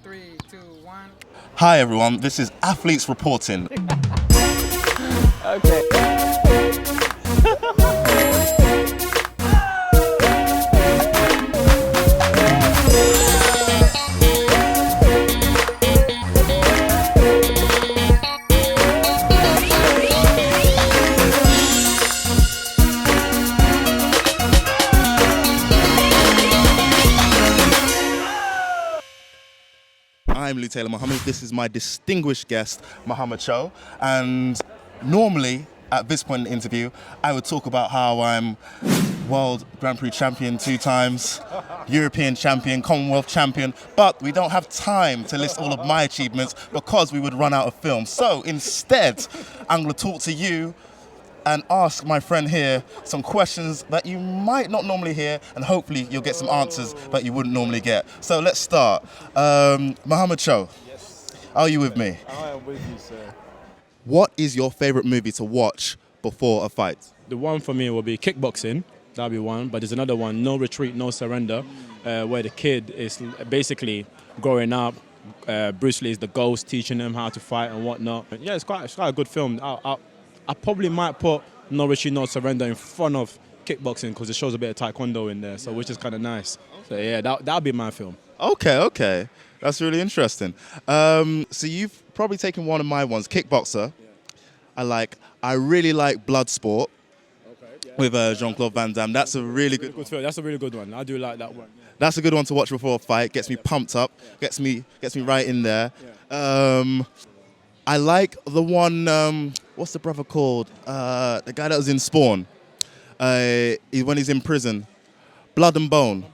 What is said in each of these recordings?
3, 2, 1. Hi everyone, this is Athletes Reporting. Okay. I'm Lutalo Mohammed. This is my distinguished guest, Mahama Cho. And normally, at this point in the interview, I would talk about how I'm World Grand Prix champion 2 times, European champion, Commonwealth champion, but we don't have time to list all of my achievements because we would run out of film. So instead, I'm going to talk to you and ask my friend here some questions that you might not normally hear, and hopefully you'll get some answers that you wouldn't normally get. So let's start. Mahama Cho, Yes, are you with me? I am with you, sir. What is your favorite movie to watch before a fight? The one for me will be kickboxing. That'll be one. But there's another one, No Retreat, No Surrender, where the kid is basically growing up. Bruce Lee is the ghost, teaching them how to fight and whatnot. Yeah, it's quite a good film. I probably might put No Retreat, No Surrender in front of kickboxing because it shows a bit of Taekwondo in there, so which is kind of nice. So yeah, that'll be my film. Okay. That's really interesting. So you've probably taken one of my ones, Kickboxer. I really like Bloodsport with Jean-Claude Van Damme. That's a really good one. Film. That's a really good one. I do like that one. Yeah. That's a good one to watch before a fight. Gets me pumped up. Gets me right in there. I like the one. What's the brother called? The guy that was in Spawn. When he's in prison. Blood and Bone.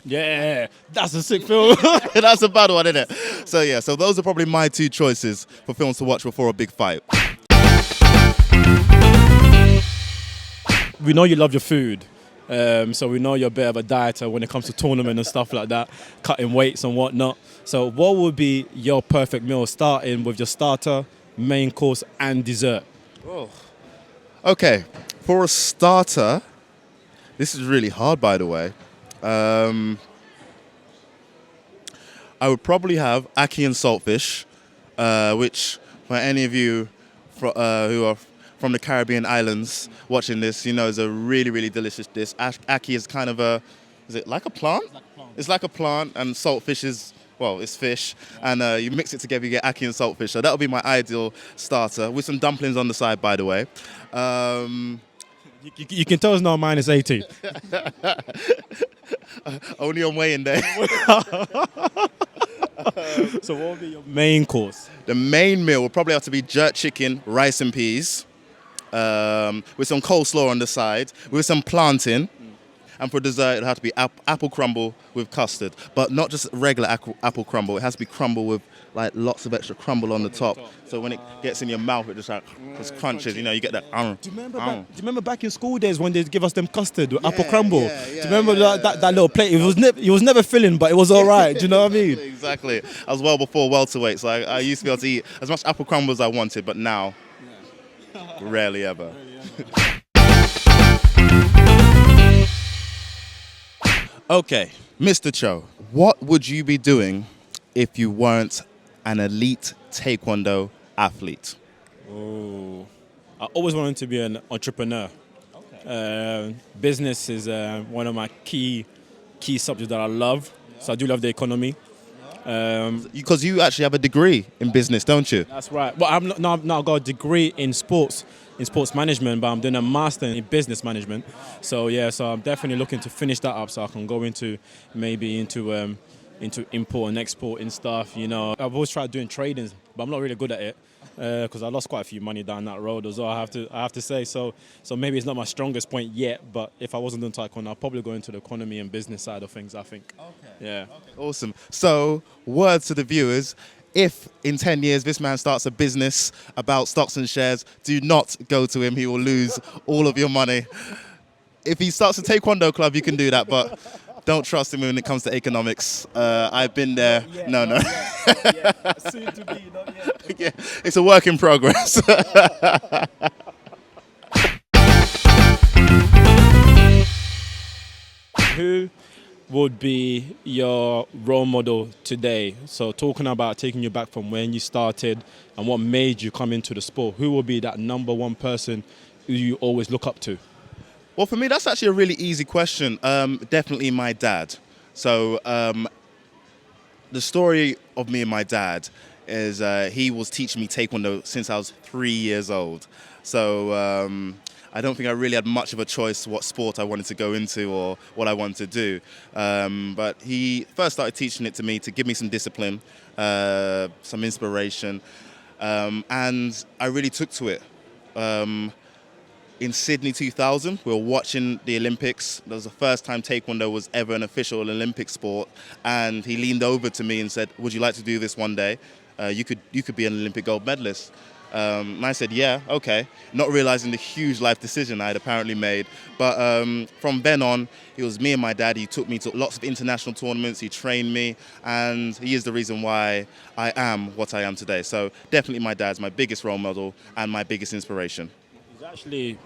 Yeah, that's a sick film. That's a bad one, isn't it? So yeah. So those are probably my 2 choices for films to watch before a big fight. We know you love your food. So we know you're a bit of a dieter when it comes to tournament and stuff like that, cutting weights and whatnot. So what would be your perfect meal, starting with your starter, main course, and dessert? Oh. Okay, for a starter, this is really hard, by the way. I would probably have ackee and saltfish, which for any of you who are from the Caribbean islands watching this, you know, is a really, really delicious dish. Ackee is kind of is it like a plant? It's like a plant, and saltfish is, well, it's fish, and you mix it together, you get ackee and saltfish. So that would be my ideal starter, with some dumplings on the side, by the way. You can tell us now mine is 80. Only on weighing day. So what would be your main course? The main meal would probably have to be jerk chicken, rice and peas, with some coleslaw on the side, with some plantain. And for dessert, it would have to be apple crumble with custard. But not just regular apple crumble. It has to be crumble with like lots of extra crumble on the top. So when it gets in your mouth, it just crunches. You know, you get that. Do you remember back in school days when they'd give us them custard with apple crumble? Do you remember that little plate? It was never filling, but it was all right. Do you know what I mean? Exactly. I was well before welterweight, so I used to be able to eat as much apple crumble as I wanted, but now, rarely ever. Okay, Mr. Cho, what would you be doing if you weren't an elite Taekwondo athlete? Oh, I always wanted to be an entrepreneur. Business is one of my key subjects that I love. So I do love the economy. Because you actually have a degree in business, don't you? That's right. Well, I've got a degree in sports management, but I'm doing a master in business management. So yeah, so I'm definitely looking to finish that up so I can go into import and export and stuff. You know, I've always tried doing trading, but I'm not really good at it because I lost quite a few money down that road as well. I have to say so maybe it's not my strongest point yet. But if I wasn't doing Taekwondo, I'd probably go into the economy and business side of things, I think. Okay. Yeah. Okay. Awesome. So, words to the viewers. If in 10 years this man starts a business about stocks and shares, do not go to him. He will lose all of your money. If he starts a Taekwondo club, you can do that, but don't trust him when it comes to economics. I've been there. No. Soon to be, not yet. Yeah, it's a work in progress. Who would be your role model today? So talking about taking you back from when you started and what made you come into the sport, who would be that number one person who you always look up to? Well, for me, that's actually a really easy question. Definitely my dad. So the story of me and my dad is he was teaching me Taekwondo since I was 3 years old. So I don't think I really had much of a choice what sport I wanted to go into or what I wanted to do. But he first started teaching it to me to give me some discipline, some inspiration, and I really took to it. In Sydney 2000, we were watching the Olympics. That was the first time Taekwondo was ever an official Olympic sport. And he leaned over to me and said, "Would you like to do this one day? You could be an Olympic gold medalist." And I said, "Yeah, okay." Not realizing the huge life decision I had apparently made. But from then on, it was me and my dad. He took me to lots of international tournaments. He trained me. And he is the reason why I am what I am today. So definitely my dad's my biggest role model and my biggest inspiration. He's actually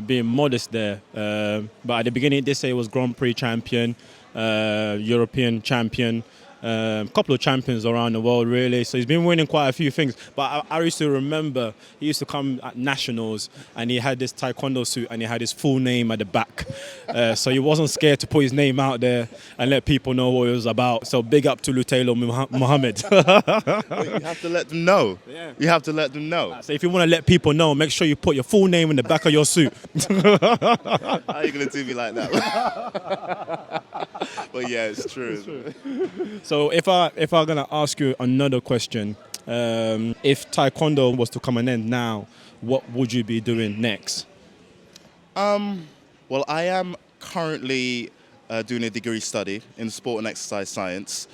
being modest there. But at the beginning, they say he was Grand Prix champion, European champion, a couple of champions around the world, really. So he's been winning quite a few things. But I used to remember he used to come at nationals and he had this taekwondo suit and he had his full name at the back. So he wasn't scared to put his name out there and let people know what it was about. So big up to Lutalo Mohammed. But you have to let them know. Yeah. You have to let them know. So if you want to let people know, make sure you put your full name in the back of your suit. How are you going to do me like that? But yeah, it's true. So if I'm gonna ask you another question, if Taekwondo was to come an end now, what would you be doing next? Well, I am currently doing a degree study in sport and exercise science.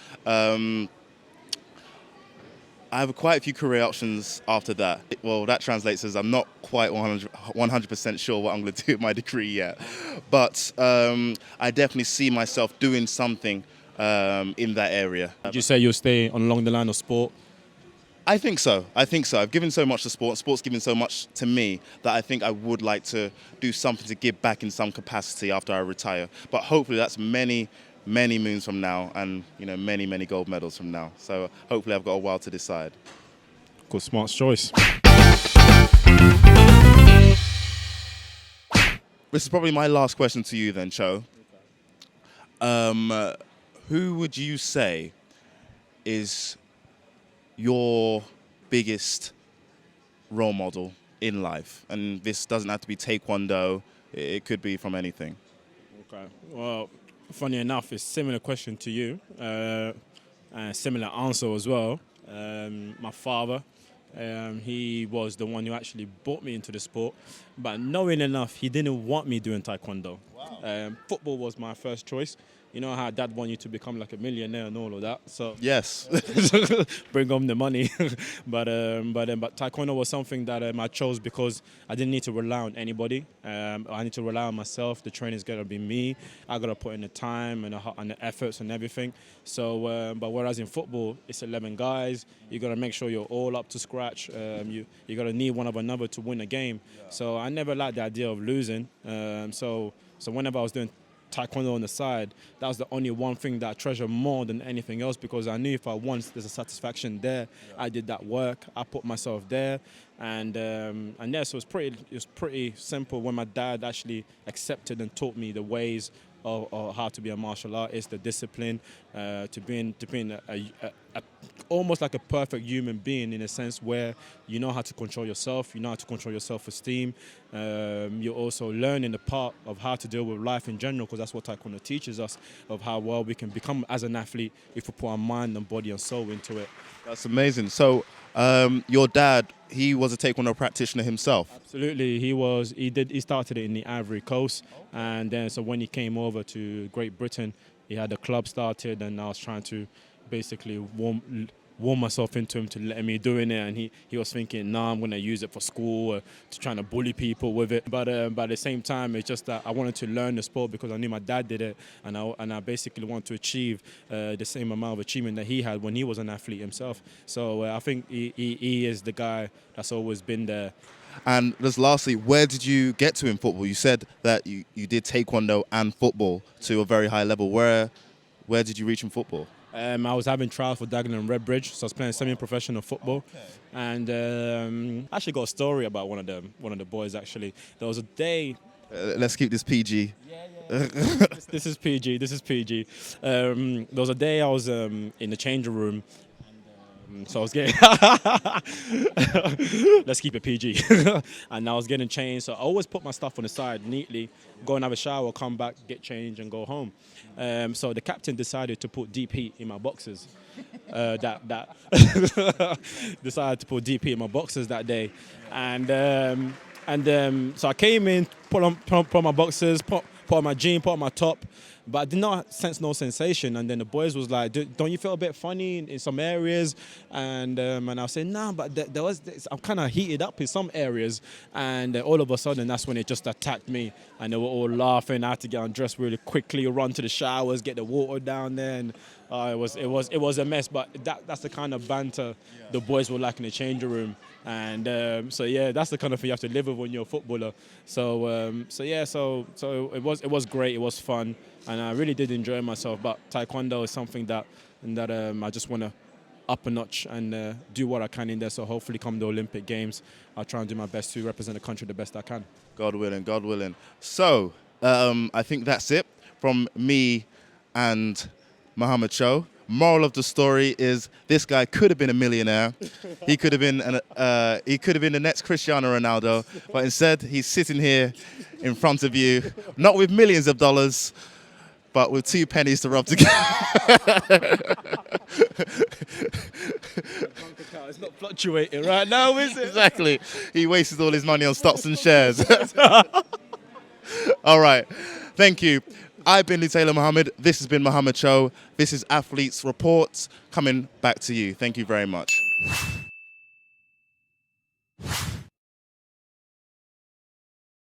I have quite a few career options after that. Well, that translates as I'm not quite 100% sure what I'm going to do with my degree yet. But I definitely see myself doing something in that area. Would you say you'll stay along the line of sport? I think so. I've given so much to sport. Sport's given so much to me that I think I would like to do something to give back in some capacity after I retire. But hopefully that's many moons from now and many gold medals from now. So hopefully I've got a while to decide. Good, smart choice. This is probably my last question to you then, Cho. Who would you say is your biggest role model in life? And this doesn't have to be Taekwondo. It could be from anything. Okay. Well, funny enough, it's a similar question to you, and similar answer as well. My father, he was the one who actually brought me into the sport, but knowing enough, he didn't want me doing Taekwondo. Wow. Football was my first choice. You know how dad want you to become like a millionaire and all of that. So Yes. bring home the money. but Taekwondo was something that I chose because I didn't need to rely on anybody. I need to rely on myself. The training's got to be me. I got to put in the time and the efforts and everything. So, but whereas in football, it's 11 guys. You got to make sure you're all up to scratch. You got to need one of another to win a game. Yeah. So I never liked the idea of losing. So whenever I was doing Taekwondo on the side, that was the only one thing that I treasure more than anything else, because I knew if I won, there's a satisfaction there. Yeah. I did that work. I put myself there, and yeah, so it was pretty simple when my dad actually accepted and taught me the ways of how to be a martial artist, the discipline, to being a almost like a perfect human being, in a sense where you know how to control yourself, you know how to control your self-esteem. You're also learning the part of how to deal with life in general, because that's what Taekwondo teaches us, of how well we can become as an athlete if we put our mind and body and soul into it. That's amazing. So your dad, he was a Taekwondo practitioner himself? Absolutely. He started it in the Ivory Coast, and then so when he came over to Great Britain, he had a club started, and I was trying to basically warm myself into him to let me doing it, and he was thinking, nah, I'm going to use it for school, to trying to bully people with it. But at the same time, it's just that I wanted to learn the sport because I knew my dad did it, and I basically want to achieve the same amount of achievement that he had when he was an athlete himself. So I think he is the guy that's always been there And just lastly, where did you get to in football? You said that you did taekwondo and football to a very high level. Where did you reach in football? I was having trials for Dagenham and Redbridge, so I was playing semi-professional football. Okay. And I actually got a story about one of the boys. Actually, there was a day. Let's keep this PG. This is PG. This is PG. There was a day I was in the changing room. So I was getting, let's keep it PG. And I was getting changed. So I always put my stuff on the side neatly, go and have a shower, come back, get changed and go home. So the captain decided to put DP in my boxes. Decided to put DP in my boxes that day. And so I came in, put on my boxes, put on my jean, put on my top, but I did not sense no sensation. And then the boys was like, "Don't you feel a bit funny in some areas?" And I was saying, "Nah, but I'm kind of heated up in some areas." And all of a sudden, that's when it just attacked me, and they were all laughing. I had to get undressed really quickly, run to the showers, get the water down there, and it was a mess. But that's the kind of banter the boys were like in the changing room. And so yeah, that's the kind of thing you have to live with when you're a footballer. So it was great. It was fun, and I really did enjoy myself. But Taekwondo is something that I just want to up a notch and do what I can in there. So hopefully, come the Olympic Games, I'll try and do my best to represent the country the best I can. God willing, God willing. So I think that's it from me and Mahama Cho. Moral of the story is this guy could have been a millionaire. He could have been the next Cristiano Ronaldo, but instead he's sitting here in front of you, not with millions of dollars, but with 2 pennies to rub together. It's not fluctuating right now, is it? Exactly. He wasted all his money on stocks and shares. All right. Thank you. I've been Lutalo Mohammed. This has been Mahama Cho. This is Athletes Reports coming back to you. Thank you very much.